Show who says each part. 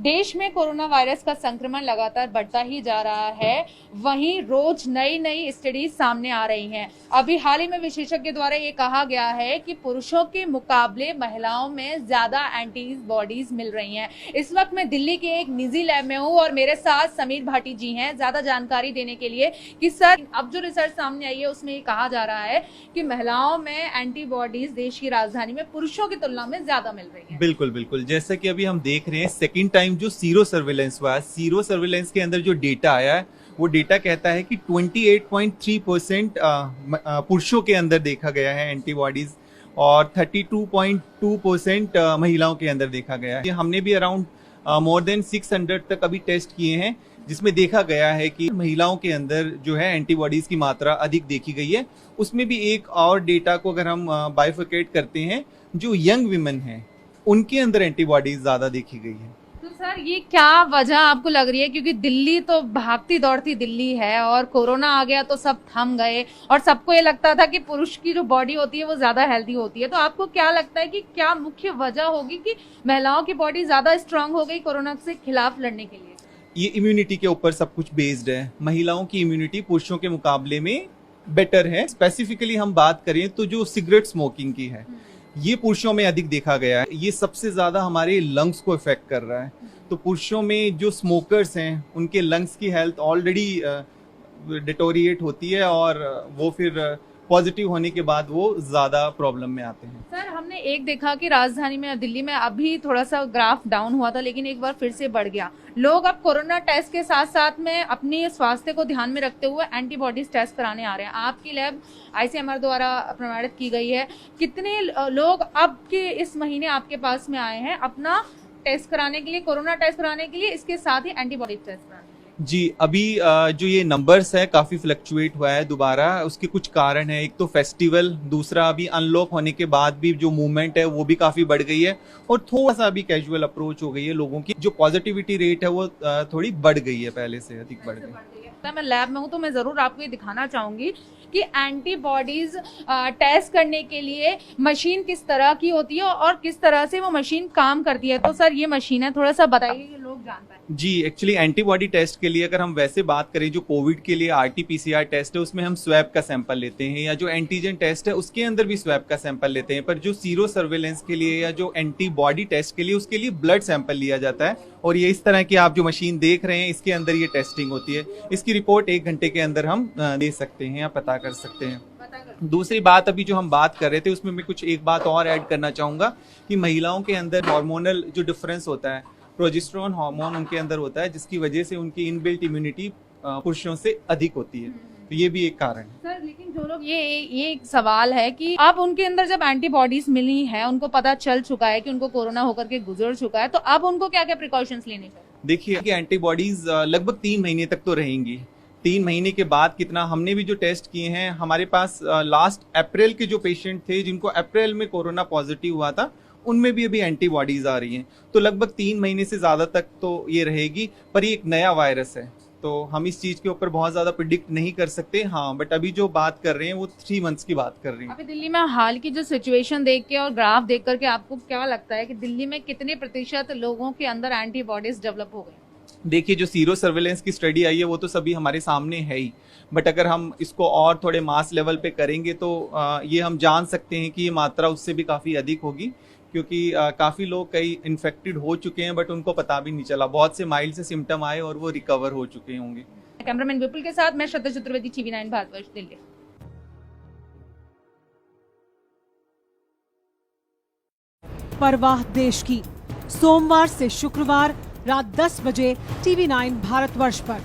Speaker 1: देश में corona virus का संक्रमण लगातार बढ़ता ही जा रहा है, वहीं रोज नई नई स्टडीज सामने आ रही हैं। अभी हाल ही में विशेषज्ञ द्वारा ये कहा गया है कि पुरुषों के मुकाबले महिलाओं में ज्यादा एंटीबॉडीज मिल रही हैं। इस वक्त मैं दिल्ली के एक निजी लैब में हूँ और मेरे साथ समीर भाटी जी हैं ज्यादा जानकारी देने के लिए कि सर अब जो रिसर्च सामने आई है उसमें ये कहा जा रहा है कि महिलाओं में एंटीबॉडीज देश की राजधानी में पुरुषों की तुलना में ज्यादा मिल रही है।
Speaker 2: बिल्कुल बिल्कुल, जैसा कि अभी हम देख रहे हैं सेकंड टाइम जो सीरो सर्विलेंस हुआ है, सीरो सर्विलेंस के अंदर जो डेटा आया है वो डेटा कहता है कि 28.3% पुरुषों के अंदर देखा गया है एंटीबॉडीज और 32.2% महिलाओं के अंदर देखा गया है। हमने भी अराउंड मोर देन 600 तक अभी टेस्ट किए हैं जिसमें देखा गया है कि महिलाओं के अंदर जो है एंटीबॉडीज की मात्रा अधिक देखी गई है। उसमें भी एक और डेटा को अगर हम बाइफिकेट करते हैं, जो यंग विमेन हैं उनके अंदर एंटीबॉडीज ज्यादा देखी गई है।
Speaker 1: तो सर ये क्या वजह आपको लग रही है, क्योंकि दिल्ली तो भागती दौड़ती दिल्ली है और कोरोना आ गया तो सब थम गए और सबको ये लगता था कि पुरुष की जो बॉडी होती है वो ज्यादा हेल्दी होती है, तो आपको क्या लगता है कि क्या मुख्य वजह होगी कि महिलाओं की बॉडी ज्यादा स्ट्रांग हो गई कोरोना के खिलाफ लड़ने के लिए?
Speaker 2: ये इम्यूनिटी के ऊपर सब कुछ बेस्ड है। महिलाओं की इम्यूनिटी पुरुषों के मुकाबले में बेटर है। स्पेसिफिकली हम बात करें तो जो सिगरेट स्मोकिंग की है ये पुरुषों में अधिक देखा गया है। ये सबसे ज्यादा हमारे लंग्स को इफेक्ट कर रहा है। तो पुरुषों में जो स्मोकर्स हैं उनके लंग्स की हेल्थ ऑलरेडी डिटोरिएट होती है और वो फिर पॉजिटिव होने के बाद वो ज्यादा प्रॉब्लम में आते हैं।
Speaker 1: सर हमने एक देखा कि राजधानी में दिल्ली में अभी थोड़ा सा ग्राफ डाउन हुआ था लेकिन एक बार फिर से बढ़ गया। लोग अब कोरोना टेस्ट के साथ साथ में अपने स्वास्थ्य को ध्यान में रखते हुए एंटीबॉडीज टेस्ट कराने आ रहे हैं। आपकी लैब ICMR द्वारा प्रमाणित की गई है। कितने लोग अब के इस महीने आपके पास में आए हैं अपना टेस्ट कराने के लिए, कोरोना टेस्ट कराने के लिए, इसके साथ ही एंटीबॉडी टेस्ट कराने?
Speaker 2: जी, अभी जो ये नंबर्स है काफी फ्लक्चुएट हुआ है दोबारा। उसके कुछ कारण है, एक तो फेस्टिवल, दूसरा अभी अनलॉक होने के बाद भी जो मूवमेंट है वो भी काफी बढ़ गई है और थोड़ा सा अभी कैजुअल अप्रोच हो गई है लोगों की। जो पॉजिटिविटी रेट है वो थोड़ी बढ़ गई है, पहले से अधिक बढ़ गई है।
Speaker 1: मैं लैब में हूँ तो मैं जरूर आपको ये दिखाना चाहूंगी कि एंटीबॉडीज टेस्ट करने के लिए मशीन किस तरह की होती है और किस तरह से वो मशीन काम करती है। तो सर ये मशीन है, थोड़ा सा बताइए कि लोग जान पाए।
Speaker 2: जी, एक्चुअली एंटीबॉडी टेस्ट के लिए अगर हम वैसे बात करें, जो कोविड के लिए RT-PCR टेस्ट है उसमें हम स्वैब का सैंपल लेते हैं, या जो एंटीजन टेस्ट है उसके अंदर भी स्वैब का सैंपल लेते हैं। पर जो सीरो सर्वेलेंस के लिए या जो एंटीबॉडी टेस्ट के लिए उसके लिए ब्लड सैंपल लिया जाता है और ये इस तरह की आप जो मशीन देख रहे हैं इसके अंदर ये टेस्टिंग होती है। इसकी रिपोर्ट 1 घंटे के अंदर हम दे सकते हैं या पता कर सकते हैं। दूसरी बात, अभी जो हम बात कर रहे थे उसमें मैं कुछ एक बात और ऐड करना चाहूंगा कि महिलाओं के अंदर हार्मोनल जो डिफरेंस होता है, प्रोजेस्टेरोन हार्मोन उनके अंदर होता है जिसकी वजह से उनकी इनबिल्ट इम्यूनिटी पुरुषों से अधिक होती है। तो ये भी एक कारण है।
Speaker 1: सर लेकिन जो लोग ये एक सवाल है कि अब उनके अंदर जब एंटीबॉडीज मिली है, उनको पता चल चुका है कि उनको कोरोना होकर के गुजर चुका है, तो अब उनको क्या क्या प्रिकॉशंस लेने चाहिए?
Speaker 2: देखिए कि एंटीबॉडीज लगभग 3 महीने तक तो रहेंगी। 3 महीने के बाद कितना, हमने भी जो टेस्ट किए हैं हमारे पास लास्ट अप्रैल के जो पेशेंट थे जिनको अप्रैल में कोरोना पॉजिटिव हुआ था उनमें भी अभी एंटीबॉडीज आ रही हैं। तो लगभग 3 महीने से ज्यादा तक तो ये रहेगी। पर ये एक नया वायरस है तो हम इस चीज के ऊपर बहुत ज्यादा प्रिडिक्ट नहीं कर सकते। हाँ, बट अभी जो बात कर रहे हैं वो 3 मंथ्स की बात कर रहे हैं।
Speaker 1: अभी दिल्ली में हाल की जो सिचुएशन देख के और ग्राफ देख करके आपको क्या लगता है कि दिल्ली में कितने प्रतिशत लोगों के अंदर एंटीबॉडीज डेवलप हो गए?
Speaker 2: देखिए, जो सीरो सर्वेलेंस की स्टडी आई है वो तो सभी हमारे सामने है ही, बट अगर हम इसको और थोड़े मास लेवल पे करेंगे तो ये हम जान सकते हैं कि ये मात्रा उससे भी काफ़ी अधिक होगी, क्योंकि काफ़ी लोग कई इन्फेक्टेड हो चुके हैं बट उनको पता भी नहीं चला। बहुत से माइल्ड से सिम्टम आए और वो रिकवर हो चुके होंगे।
Speaker 1: कैमरामैन विपुल के साथ मैं श्रद्धा चतुर्वेदी, TV9 भारतवर्ष, दिल्ली।
Speaker 3: परवाह देश की, सोमवार से शुक्रवार रात 10 बजे TV9 भारतवर्ष पर।